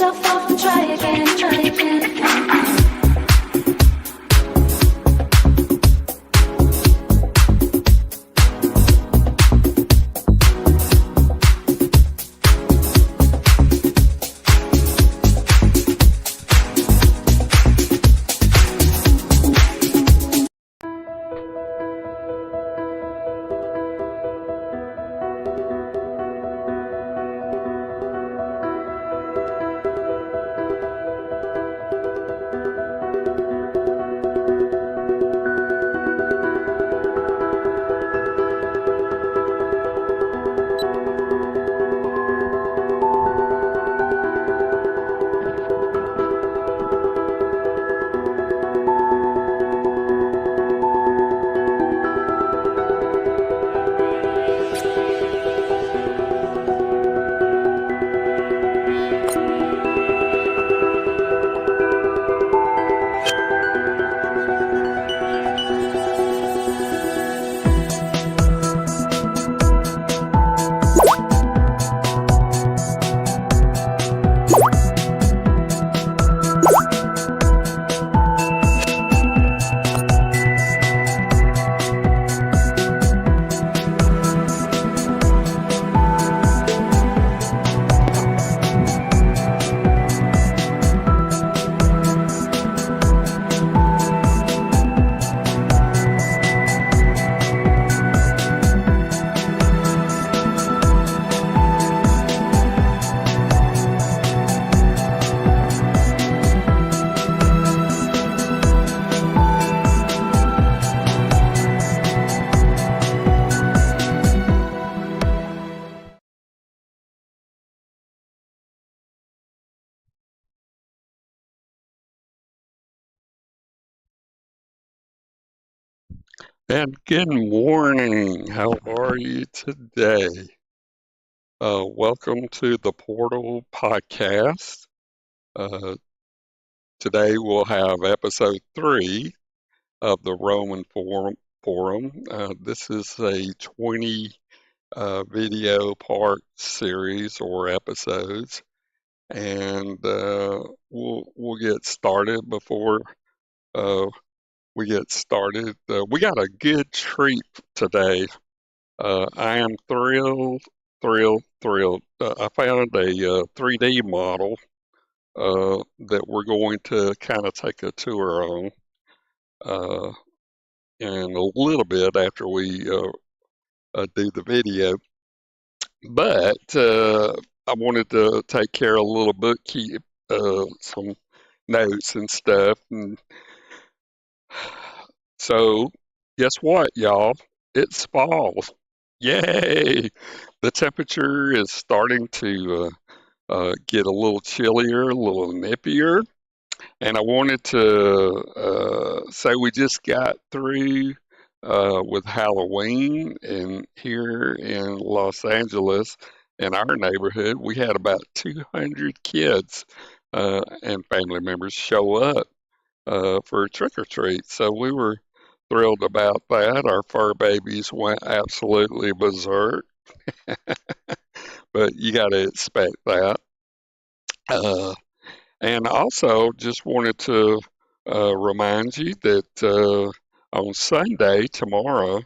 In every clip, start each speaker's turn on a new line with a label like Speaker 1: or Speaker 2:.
Speaker 1: yourself off and try again, try again.
Speaker 2: And good morning. How are you today? Welcome to the Portal Podcast. Uh, Today we'll have episode 3 of the Roman Forum. This is a 20 video part series or episodes, and we'll get started. Before we get started, we got a good treat today. I am thrilled. I found a 3D model that we're going to kind of take a tour on uh, in a little bit after we do the video. But I wanted to take care of a little bookkeep, some notes and stuff. And so, guess what, y'all? It's fall. Yay! The temperature is starting to get a little chillier, a little nippier. And I wanted to say we just got through with Halloween, and here in Los Angeles, in our neighborhood, we had about 200 kids and family members show up for a trick or treat. So we were thrilled about that. Our fur babies went absolutely berserk, but you got to expect that. And also, just wanted to remind you that on Sunday, tomorrow,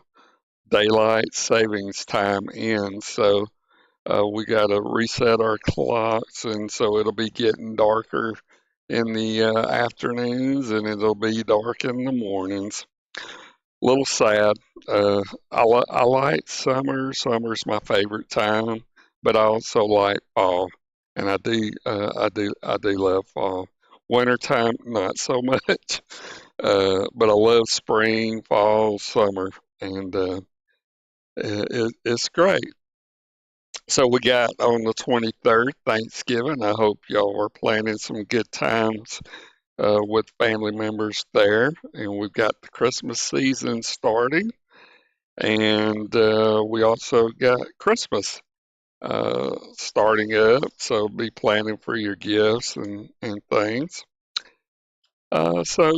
Speaker 2: daylight savings time ends. So we got to reset our clocks, and so it'll be getting darker in the afternoons, and it'll be dark in the mornings. A little sad. I like summer. Summer's my favorite time, but I also like fall, and I do love fall. Wintertime, not so much, but I love spring, fall, summer, and it's great. So we got on the 23rd, Thanksgiving. I hope y'all are planning some good times with family members there. And we've got the Christmas season starting. And we also got Christmas starting up. So be planning for your gifts and things. So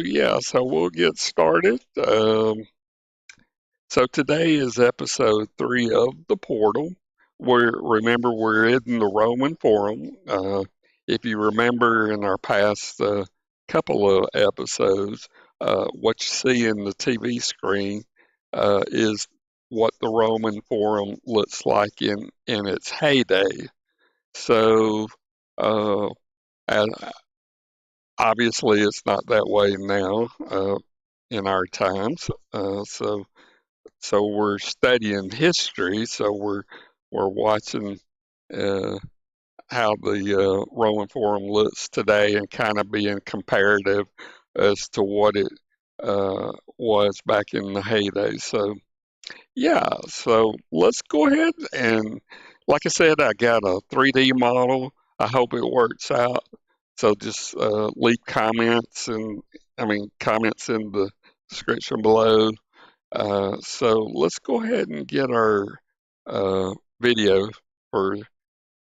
Speaker 2: we'll get started. So today is episode 3 of The Portal. Remember, we're in the Roman Forum. if you remember in our past couple of episodes, what you see in the TV screen is what the Roman Forum looks like in its heyday. So, uh, and obviously, it's not that way now in our times. So we're studying history. So we're watching uh, how the Roman Forum looks today and kind of being comparative as to what it was back in the heyday. So yeah, so let's go ahead and, like I said, I got a 3D model. I hope it works out. So just leave comments and comments in the description below. So let's go ahead and get our video for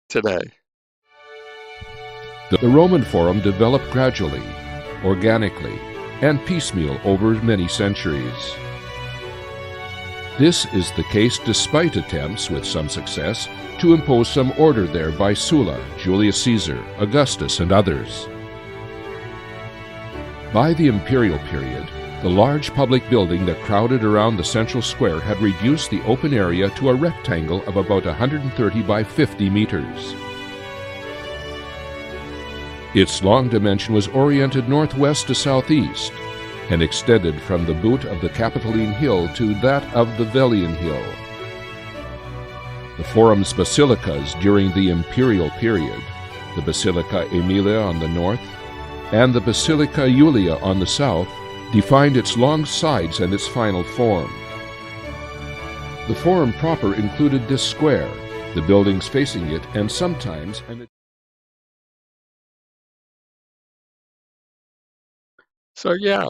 Speaker 2: today.
Speaker 3: The Roman Forum developed gradually, organically, and piecemeal over many centuries. This is the case despite attempts, with some success, to impose some order there by Sulla, Julius Caesar, Augustus, and others. By the imperial period, the large public building that crowded around the central square had reduced the open area to a rectangle of about 130 by 50 meters. Its long dimension was oriented northwest to southeast and extended from the boot of the Capitoline Hill to that of the Velian Hill. The Forum's basilicas during the imperial period, the Basilica Aemilia on the north and the Basilica Iulia on the south, defined its long sides and its final form. The Forum proper included this square, the buildings facing it, and sometimes
Speaker 2: So yeah,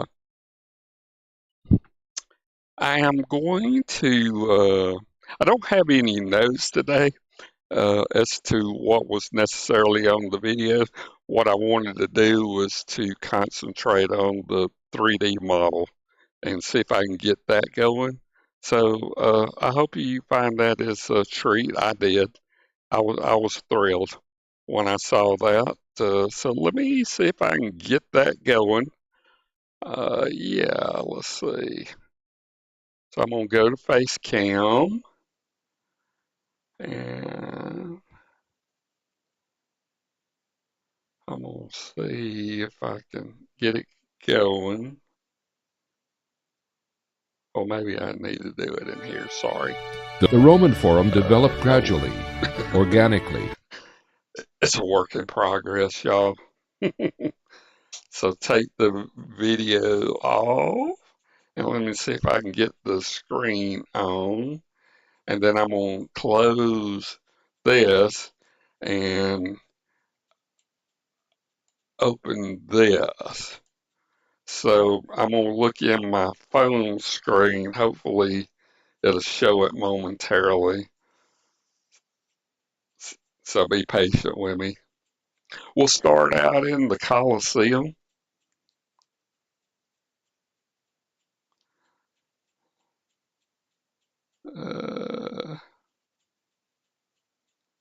Speaker 2: I am going to, I don't have any notes today as to what was necessarily on the video. What I wanted to do was to concentrate on the 3D model and see if I can get that going. So I hope you find that as a treat. I did. I was thrilled when I saw that. So let me see if I can get that going. Yeah, let's see. So I'm gonna go to Facecam and I'm gonna see if I can get it going. Or maybe I need to do it in here, sorry.
Speaker 3: the Roman Forum developed gradually, organically.
Speaker 2: It's a work in progress, y'all. So take the video off and let me see if I can get the screen on. And then I'm gonna close this and open this. So I'm gonna look in my phone screen. Hopefully it'll show it momentarily. So be patient with me. We'll start out in the Coliseum. Uh,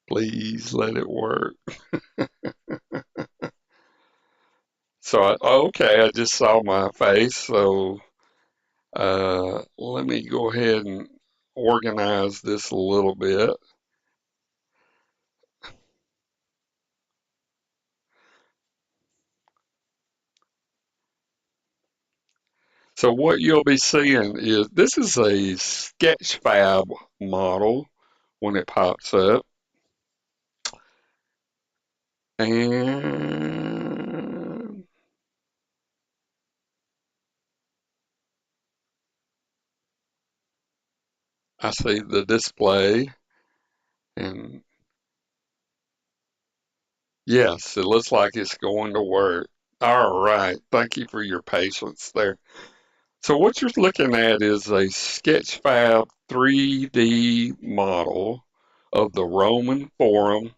Speaker 2: please let it work. So, okay, I just saw my face. So let me go ahead and organize this a little bit. So what you'll be seeing is this is a Sketchfab model when it pops up. And I see the display. And yes, it looks like it's going to work. All right. Thank you for your patience there. So what you're looking at is a Sketchfab 3D model of the Roman Forum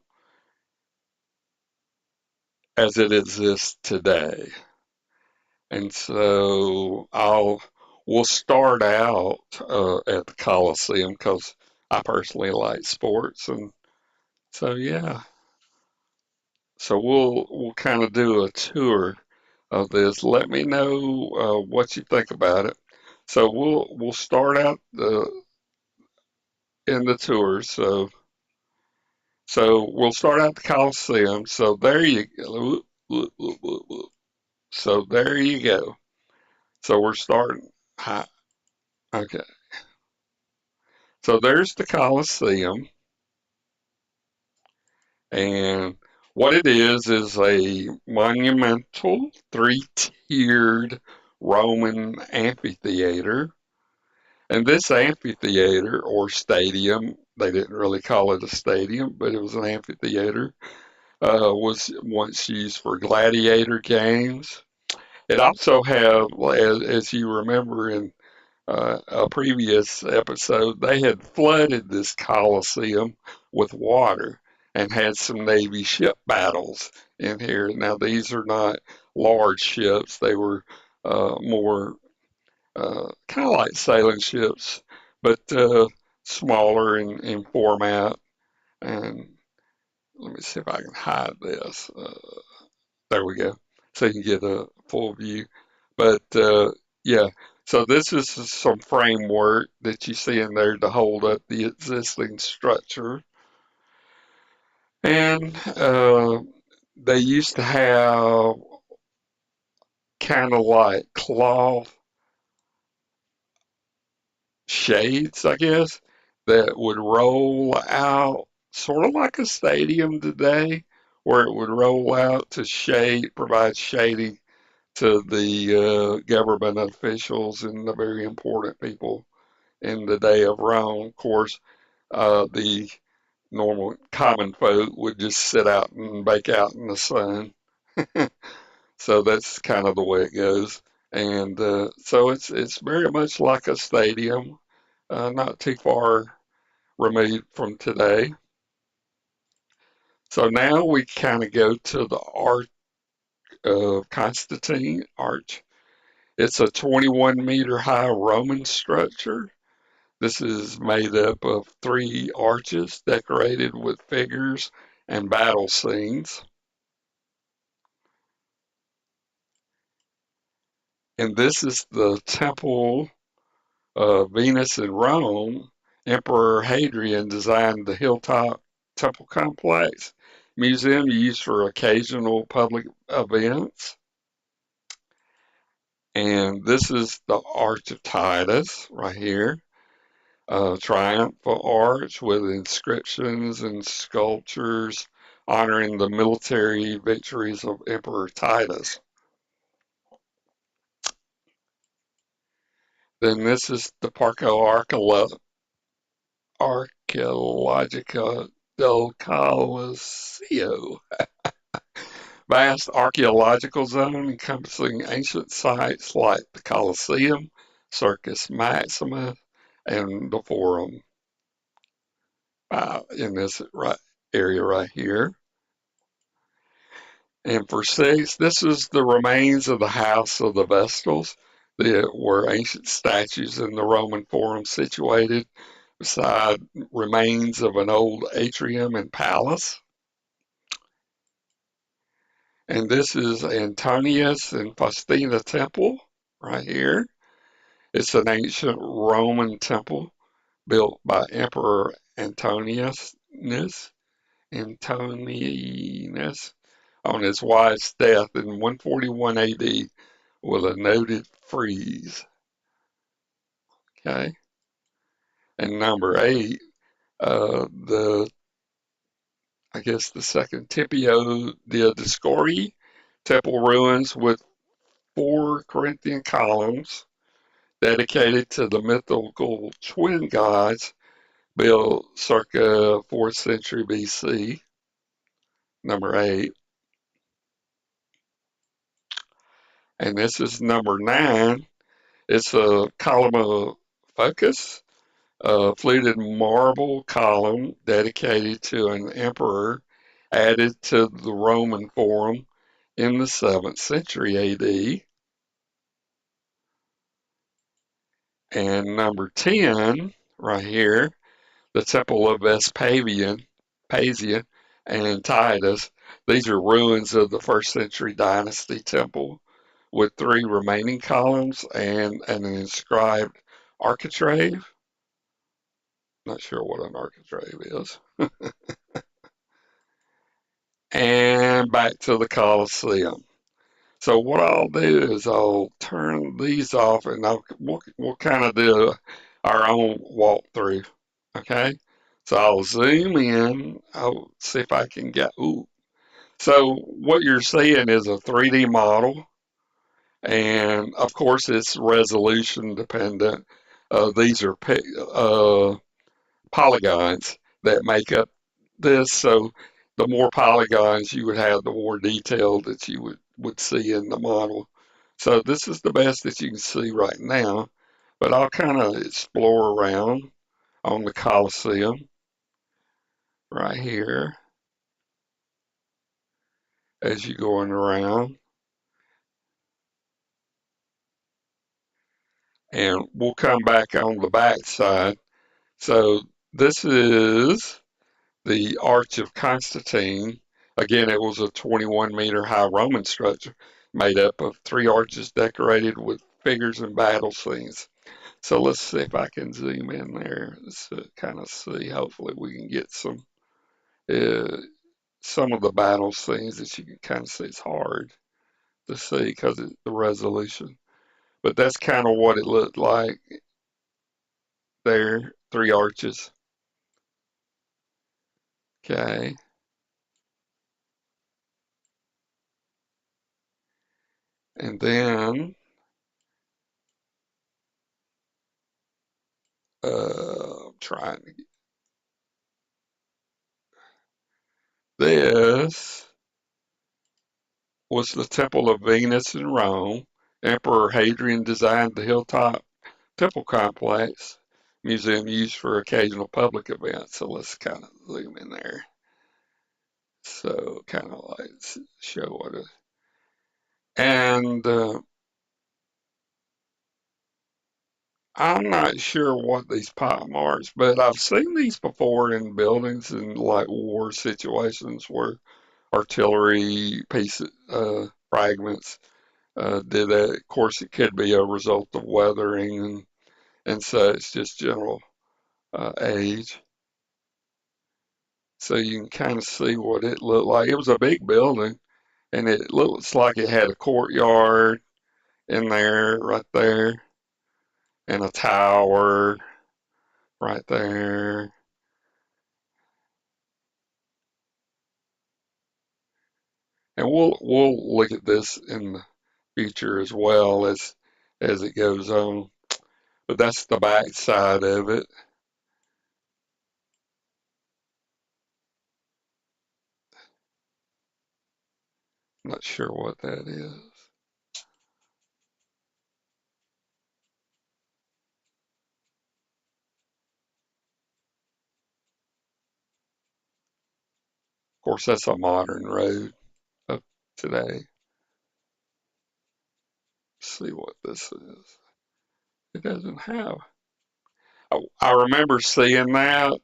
Speaker 2: as it exists today. And so we'll start out at the Coliseum because I personally like sports, and so yeah. So we'll kind of do a tour of this. Let me know what you think about it. So we'll start out in the tour. So we'll start out the Coliseum. So there you go. So there you go. So we're starting high. Okay. So there's the Coliseum, and what it is a monumental three-tiered Roman amphitheater. And this amphitheater or stadium, they didn't really call it a stadium, but it was an amphitheater, was once used for gladiator games. It also had, as you remember in a previous episode, they had flooded this Coliseum with water and had some Navy ship battles in here. Now, these are not large ships, they were more kind of like sailing ships, but smaller in format. And let me see if I can hide this. There we go. So you can get a full view. But yeah, so this is some framework that you see in there to hold up the existing structure. And they used to have kind of like cloth shades, I guess, that would roll out sort of like a stadium today, where it would roll out to shade, provide shading to the government officials and the very important people in the day of Rome. Of course, the normal common folk would just sit out and bake out in the sun. So that's kind of the way it goes. And so it's very much like a stadium, not too far removed from today. So now we kind of go to the Arch of Constantine Arch. It's a 21-meter high Roman structure. This is made up of three arches decorated with figures and battle scenes. And this is the Temple of Venus in Rome. Emperor Hadrian designed the hilltop temple complex museum used for occasional public events. And this is the Arch of Titus right here, a triumphal arch with inscriptions and sculptures honoring the military victories of Emperor Titus. Then this is the Parco Archeologica del Coliseo, vast archaeological zone encompassing ancient sites like the Colosseum, Circus Maximus, and the Forum in this area right here. And for six, this is the remains of the House of the Vestals. There were ancient statues in the Roman Forum situated beside remains of an old atrium and palace. And this is Antonius and Faustina Temple right here. It's an ancient Roman temple built by Emperor Antoninus on his wife's death in 141 AD with a noted frieze. Okay. And number 8, the second Tempio de Discori, temple ruins with 4 Corinthian columns dedicated to the mythical twin gods built circa 4th century BC. Number 8. And this is number 9. It's a column of focus, a fluted marble column dedicated to an emperor added to the Roman Forum in the 7th century AD. And number 10, right here, the Temple of Vespasian and Titus, These are ruins of the first century dynasty temple with three remaining columns and an inscribed architrave. Not sure what an architrave is. And back to the Colosseum. So what I'll do is I'll turn these off and we'll kind of do our own walkthrough. Okay. So I'll zoom in. I'll see if I can get, ooh. So what you're seeing is a 3D model. And of course it's resolution dependent. These are polygons that make up this. So the more polygons you would have, the more detail that you would see in the model. So this is the best that you can see right now, but I'll kind of explore around on the Colosseum right here as you're going around. And we'll come back on the back side. So this is the Arch of Constantine. Again, it was a 21-meter high Roman structure made up of three arches decorated with figures and battle scenes. So let's see if I can zoom in there. Let's kind of see. Hopefully, we can get uh, some of the battle scenes that you can kind of see. It's hard to see because of the resolution, but that's kind of what it looked like there. Three arches. Okay. And then I'm trying to get this was the Temple of Venus in Rome. Emperor Hadrian designed the hilltop temple complex museum used for occasional public events. So let's kind of zoom in there. So kind of like show what it, and I'm not sure what these pot marks, but I've seen these before in buildings in like war situations where artillery pieces, fragments did that. Of course, it could be a result of weathering and such, just general age. So you can kind of see what it looked like. It was a big building, and it looks like it had a courtyard in there, right there, and a tower right there. And we'll look at this in the future as well as it goes on. But that's the back side of it. I'm not sure what that is. Of course, that's a modern road of today. Let's see what this is. It doesn't have. I remember seeing that.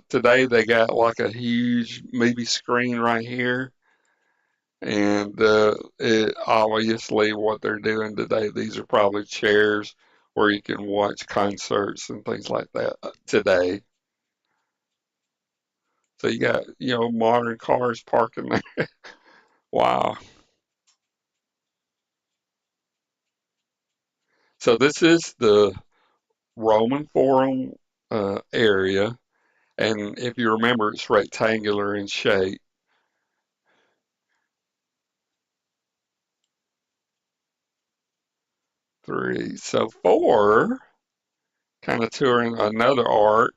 Speaker 2: Today they got like a huge movie screen right here. And it, obviously, what they're doing today, these are probably chairs where you can watch concerts and things like that today. So you got, modern cars parking there. Wow. So this is the Roman Forum area. And if you remember, it's rectangular in shape. Three. So four, kind of touring another arch.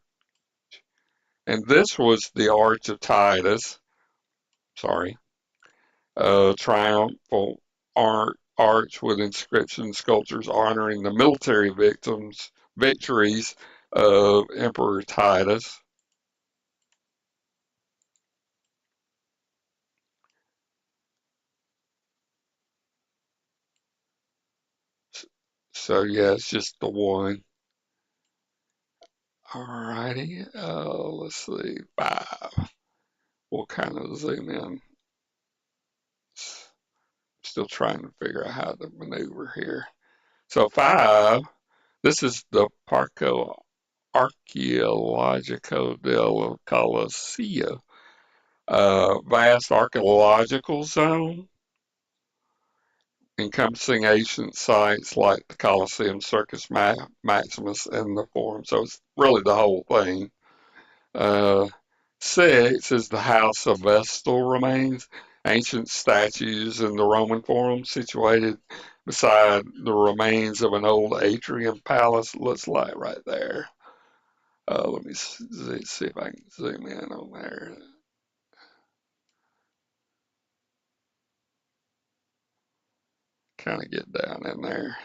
Speaker 2: And this was the Arch of Titus. Sorry. Triumphal arch with inscriptions, sculptures honoring the military victories of Emperor Titus. So yeah, it's just the one. Alrighty, let's see, five. We'll kind of zoom in. still trying to figure out how to maneuver here. So 5, this is the Parco Archeologico del Colosseo, vast archaeological zone encompassing ancient sites like the Colosseum, Circus Maximus, and the Forum. So it's really the whole thing. 6 is the House of Vestal remains, ancient statues in the Roman Forum situated beside the remains of an old atrium palace. Looks like right there. Let me see if I can zoom in on there. Kind of get down in there.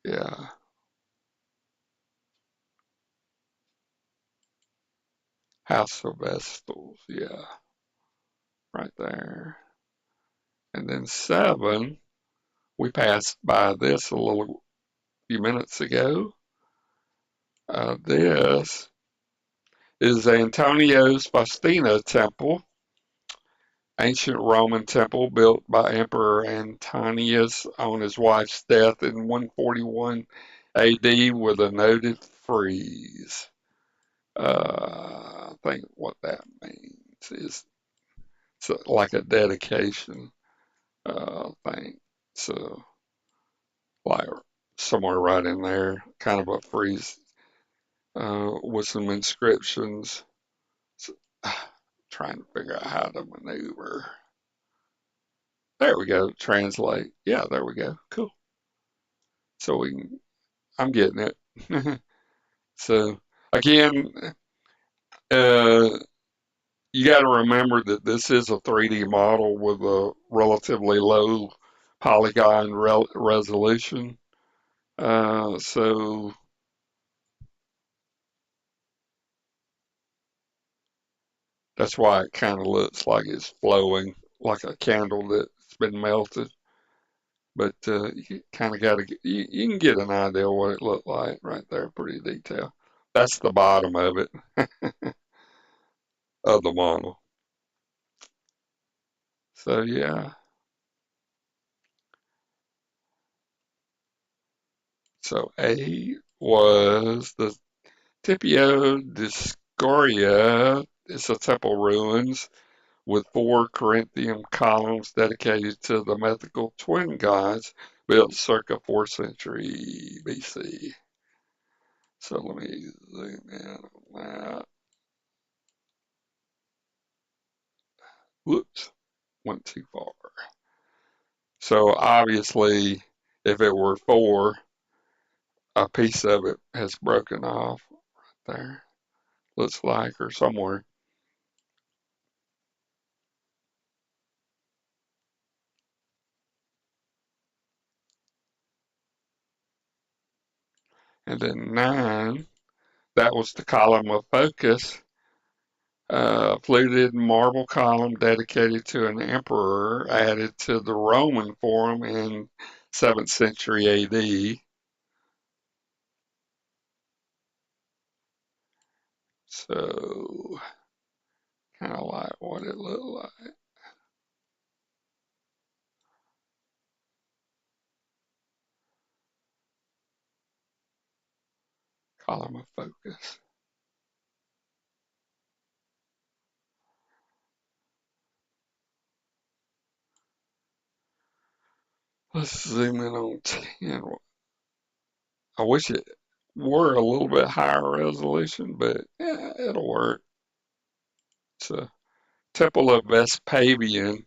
Speaker 2: Yeah. House of Vestals. Yeah. Right there. And then 7, we passed by this a little few minutes ago. This is Antonio's Faustina Temple, ancient Roman temple built by Emperor Antonius on his wife's death in 141 AD with a noted frieze. I think what that means is like a dedication thing. So, like somewhere right in there, kind of a frieze with some inscriptions. So, trying to figure out how to maneuver. There we go. Translate. Yeah, there we go. Cool. So I'm getting it. So again, uh, you got to remember that this is a 3D model with a relatively low polygon resolution. So that's why it kind of looks like it's flowing like a candle that's been melted. But you kind of got to you can get an idea of what it looked like right there, pretty detailed. That's the bottom of it, of the model. So yeah. So A was the Tipio di Scoria. It's a temple ruins with 4 Corinthian columns dedicated to the mythical twin gods built circa 4th century BC. So let me zoom in on that. Whoops, went too far. So obviously, if it were 4, a piece of it has broken off right there. Looks like, or somewhere. And then 9, that was the column of focus, fluted marble column dedicated to an emperor added to the Roman Forum in 7th century AD. So, kind of like what it looked like. Column of focus. Let's zoom in on 10. I wish it were a little bit higher resolution, but yeah, it'll work. It's a Temple of Vespasian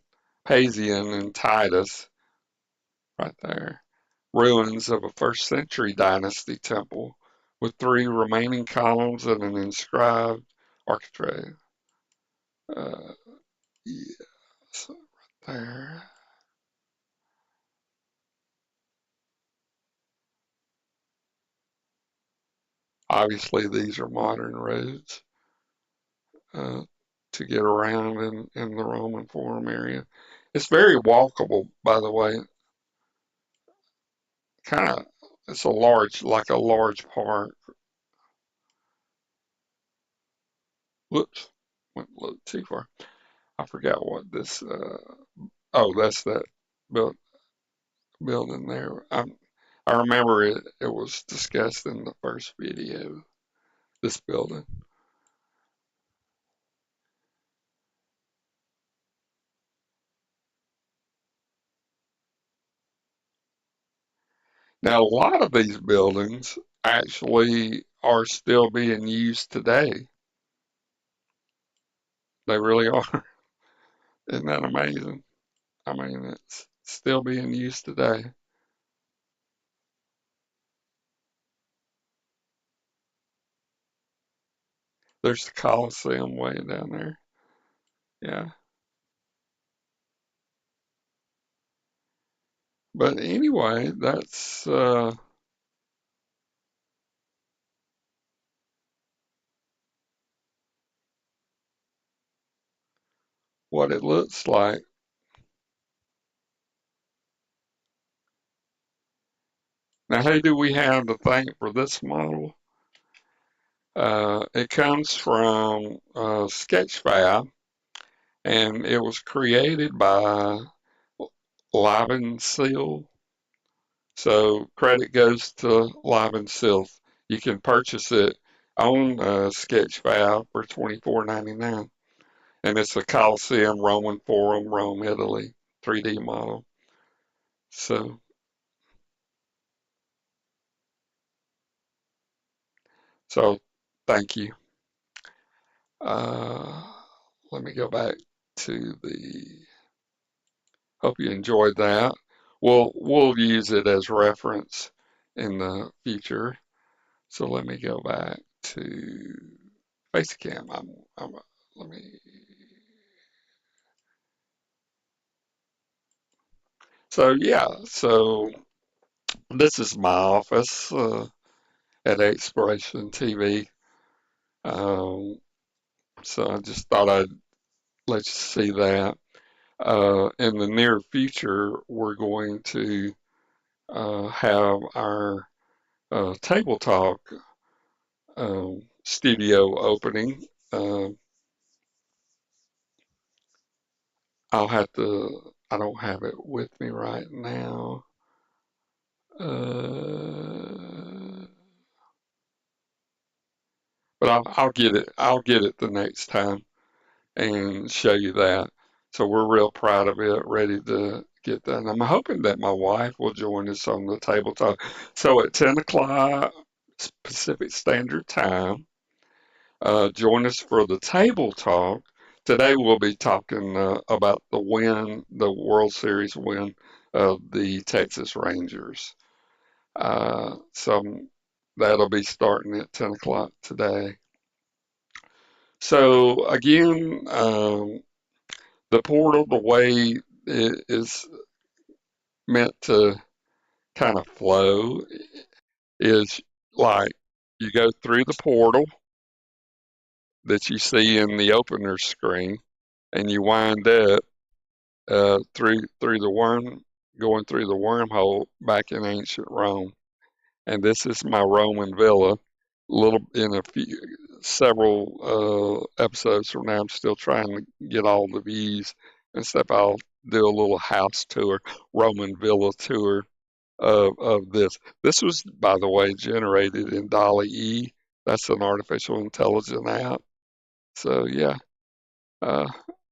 Speaker 2: and Titus, right there. Ruins of a 1st century dynasty temple with 3 remaining columns and an inscribed architrave. Uh, yes, right there. Obviously, these are modern roads uh, to get around in the Roman Forum area. It's very walkable, by the way. Kind of it's a large, like a large park. Whoops, went a little too far. I forgot what this. Oh, that's that build, building there. I remember it. It was discussed in the first video. This building. Now, a lot of these buildings actually are still being used today. They really are. Isn't that amazing? I mean, it's still being used today. There's the Coliseum way down there. Yeah. But anyway, that's what it looks like. Now, who do we have to thank for this model? It comes from Sketchfab, and it was created by Live Seal. So credit goes to Live Seal. You can purchase it on Sketchfab for $24.99, and it's a Colosseum Roman Forum, Rome, Italy 3D model. So, so thank you. Uh, Let me go back to the. Hope you enjoyed that. We'll use it as reference in the future. So let me go back to Basecamp. Let me. So yeah, so this is my office at Exploration TV. Um, so I just thought I'd let you see that. In the near future, we're going to have our Table Talk studio opening. I don't have it with me right now. But I'll get it the next time and show you that. So we're real proud of it, ready to get that. And I'm hoping that my wife will join us on the table talk. So at 10 o'clock Pacific Standard Time, join us for the table talk. Today we'll be talking about the World Series win of the Texas Rangers. So that'll be starting at 10 o'clock today. So again, the portal, the way it is meant to kind of flow is like you go through the portal that you see in the opener screen, and you wind up through the going through the wormhole back in ancient Rome. And this is my Roman villa. Little in a few several episodes from now, I'm still trying to get all the views and stuff. I'll do a little house tour, Roman villa tour of this. This was, by the way, generated in Dolly E. That's an artificial intelligence app. So yeah, uh,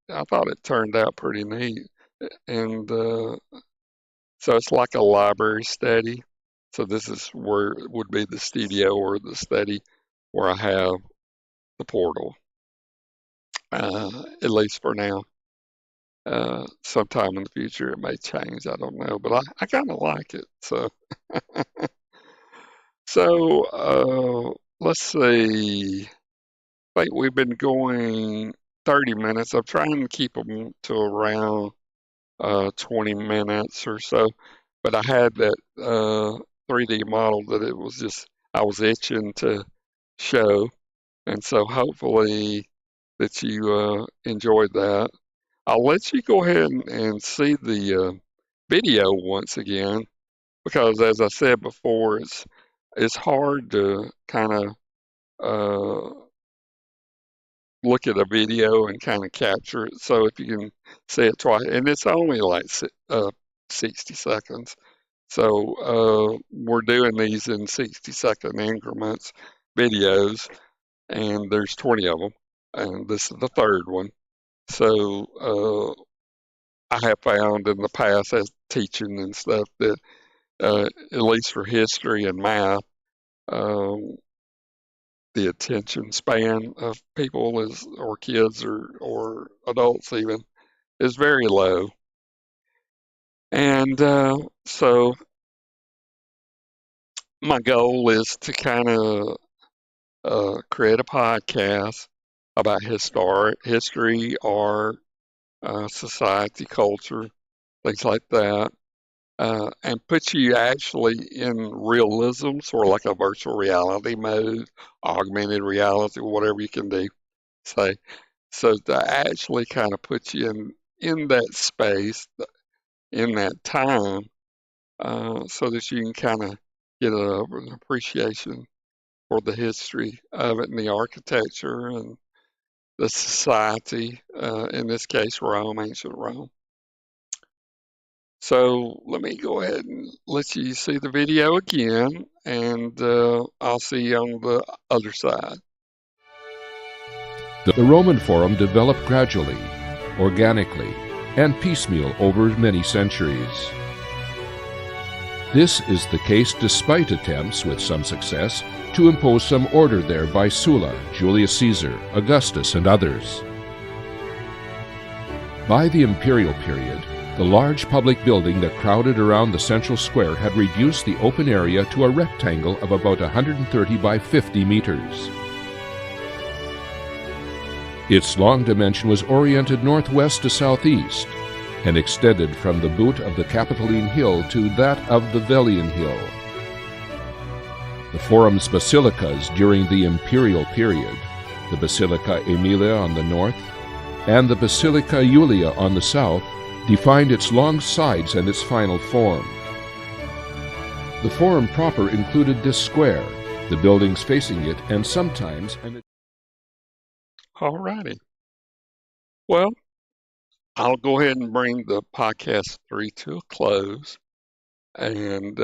Speaker 2: I thought it turned out pretty neat. And so it's like a library study. So this is where it would be the studio or the study where I have the portal, at least for now. Sometime in the future it may change. I don't know, but I kind of like it. So let's see. I think we've been going 30 minutes. I'm trying to keep them to around 20 minutes or so. But I had that 3D model that it was just, I was itching to show. And so hopefully that you enjoyed that. I'll let you go ahead and see the video once again. because as I said before, it's hard to kind of look at a video and kind of capture it. So if you can see it twice, and it's only like 60 seconds. So we're doing these in 60-second increments videos, and there's 20 of them, and this is the third one. So I have found in the past as teaching and stuff that at least for history and math, the attention span of people is, or kids or adults even, is very low. And so my goal is to kind of create a podcast about history, art, society, culture, things like that, and put you actually in realism, sort of like a virtual reality mode, augmented reality, whatever you can do, say. So to actually kind of put you in that space, in that time, so that you can kind of get an appreciation for the history of it and the architecture and the society, in this case, Rome, ancient Rome. So let me go ahead and let you see the video again, and I'll see you on the other side.
Speaker 3: The Roman Forum developed gradually, organically, and piecemeal over many centuries. This is the case despite attempts, with some success, to impose some order there by Sulla, Julius Caesar, Augustus, and others. By the imperial period, the large public building that crowded around the central square had reduced the open area to a rectangle of about 130 by 50 meters. Its long dimension was oriented northwest to southeast and extended from the boot of the Capitoline Hill to that of the Velian Hill. The Forum's basilicas during the imperial period, the Basilica Aemilia on the north and the Basilica Julia on the south, defined its long sides and its final form. The Forum proper included this square, the buildings facing it, and sometimes
Speaker 2: All righty. Well, I'll go ahead and bring the podcast 3 to a close. And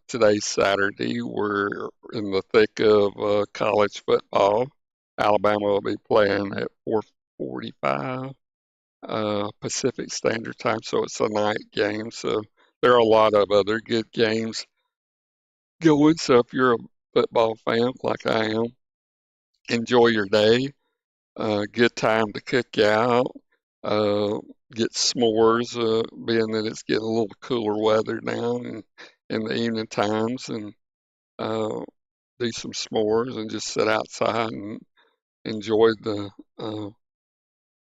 Speaker 2: today's Saturday. We're in the thick of college football. Alabama will be playing at 4:45 Pacific Standard Time, so it's a night game. So there are a lot of other good games going. So if you're a football fan like I am, enjoy your day. Good time to cook out. Get s'mores, being that it's getting a little cooler weather now in the evening times, and do some s'mores and just sit outside and enjoy the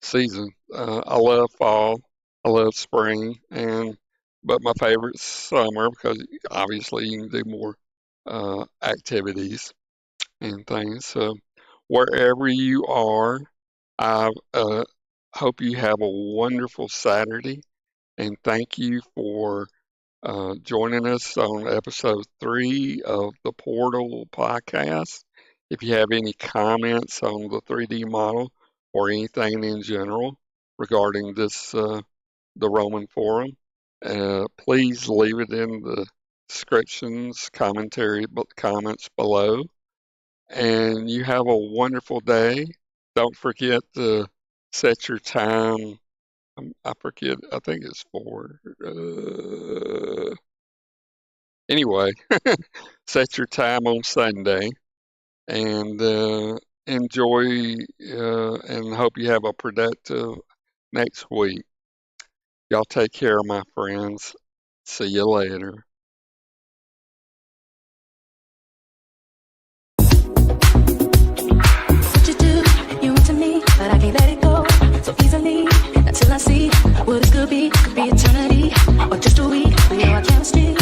Speaker 2: season. I love fall, I love spring, but my favorite's summer because obviously you can do more activities and things. So wherever you are, I hope you have a wonderful Saturday, and thank you for joining us on episode 3 of the Portal podcast. If you have any comments on the 3D model or anything in general regarding this, the Roman Forum, please leave it in the descriptions, comments below. And you have a wonderful day. Don't forget to set your time. I forget. I think it's 4. Anyway, set your time on Sunday, and enjoy. And hope you have a productive next week. Y'all take care, my friends. See you later.
Speaker 1: What you do, you want to me, but I can't let it go so easily until I see what it could be. Could be eternity or just a week. We know our chemistry.